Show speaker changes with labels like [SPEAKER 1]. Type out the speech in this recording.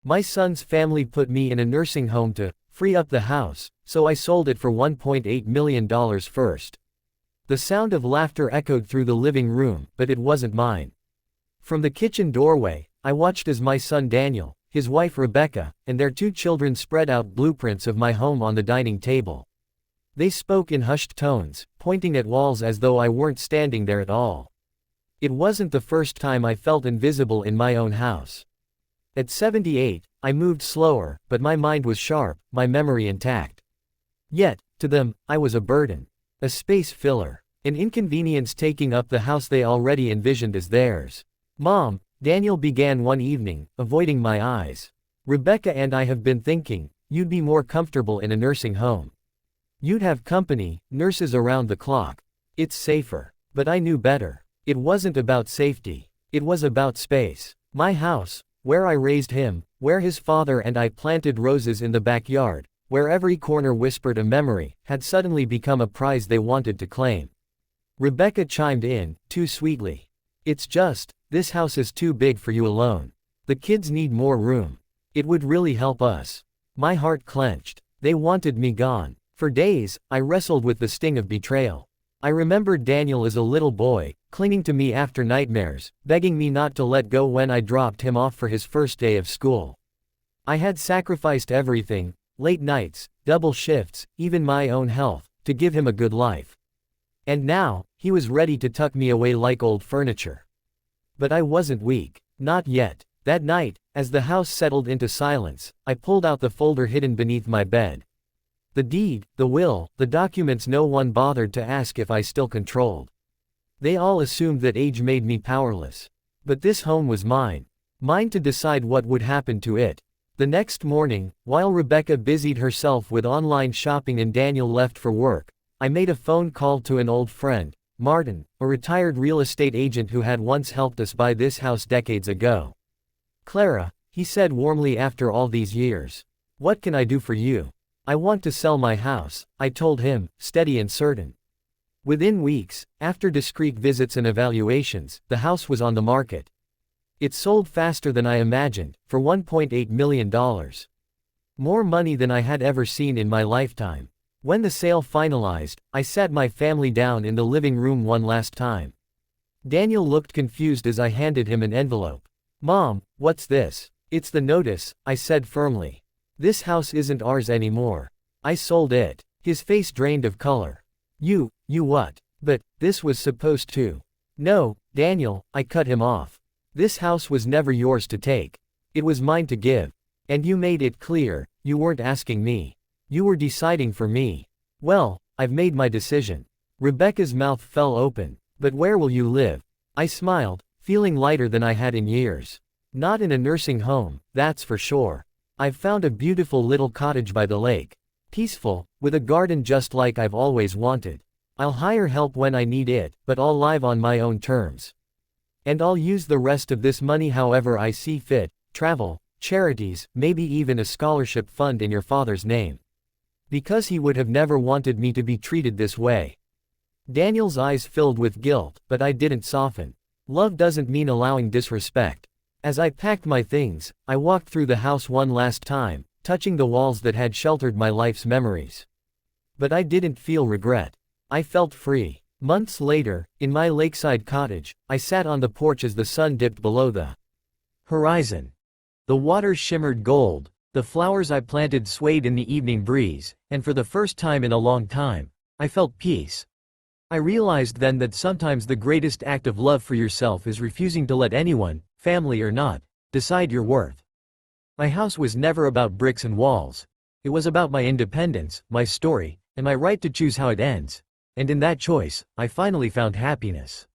[SPEAKER 1] My son's family put me in a nursing home to free up the house, so I sold it for $1.8 million first. The sound of laughter echoed through the living room, but it wasn't mine. From the kitchen doorway, I watched as my son Daniel, his wife Rebecca, and their 2 children spread out blueprints of my home on the dining table. They spoke in hushed tones, pointing at walls as though I weren't standing there at all. It wasn't the first time I felt invisible in my own house. At 78, I moved slower, but my mind was sharp, my memory intact. Yet, to them, I was a burden. A space filler. An inconvenience taking up the house they already envisioned as theirs. "Mom," Daniel began one evening, avoiding my eyes. "Rebecca and I have been thinking, you'd be more comfortable in a nursing home. You'd have company, nurses around the clock. It's safer." But I knew better. It wasn't about safety. It was about space. My house, where I raised him, where his father and I planted roses in the backyard, where every corner whispered a memory, had suddenly become a prize they wanted to claim. Rebecca chimed in, too sweetly. This house is too big for you alone. The kids need more room. It would really help us." My heart clenched. They wanted me gone. For days, I wrestled with the sting of betrayal. I remembered Daniel as a little boy, clinging to me after nightmares, begging me not to let go when I dropped him off for his first day of school. I had sacrificed everything, late nights, double shifts, even my own health, to give him a good life. And now, he was ready to tuck me away like old furniture. But I wasn't weak. Not yet. That night, as the house settled into silence, I pulled out the folder hidden beneath my bed. The deed, the will, the documents no one bothered to ask if I still controlled. They all assumed that age made me powerless. But this home was mine. Mine to decide what would happen to it. The next morning, while Rebecca busied herself with online shopping and Daniel left for work, I made a phone call to an old friend, Martin, a retired real estate agent who had once helped us buy this house decades ago. "Clara," he said warmly after all these years. "What can I do for you?" "I want to sell my house," I told him, steady and certain. Within weeks, after discreet visits and evaluations, the house was on the market. It sold faster than I imagined, for $1.8 million. More money than I had ever seen in my lifetime. When the sale finalized, I sat my family down in the living room one last time. Daniel looked confused as I handed him an envelope. "Mom, what's this?" "It's the notice," I said firmly. "This house isn't ours anymore. I sold it." His face drained of color. You what?" "But, this was supposed to." "No, Daniel," I cut him off. "This house was never yours to take. It was mine to give. And you made it clear, you weren't asking me. You were deciding for me." "Well, I've made my decision." Rebecca's mouth fell open. "But where will you live?" I smiled, feeling lighter than I had in years. "Not in a nursing home, that's for sure. I've found a beautiful little cottage by the lake. Peaceful, with a garden just like I've always wanted. I'll hire help when I need it, but I'll live on my own terms. And I'll use the rest of this money however I see fit, travel, charities, maybe even a scholarship fund in your father's name. Because he would have never wanted me to be treated this way." Daniel's eyes filled with guilt, but I didn't soften. Love doesn't mean allowing disrespect. As I packed my things, I walked through the house one last time, touching the walls that had sheltered my life's memories. But I didn't feel regret. I felt free. Months later, in my lakeside cottage, I sat on the porch as the sun dipped below the horizon. The water shimmered gold, the flowers I planted swayed in the evening breeze, and for the first time in a long time, I felt peace. I realized then that sometimes the greatest act of love for yourself is refusing to let anyone, family or not, decide your worth. My house was never about bricks and walls. It was about my independence, my story, and my right to choose how it ends. And in that choice, I finally found happiness.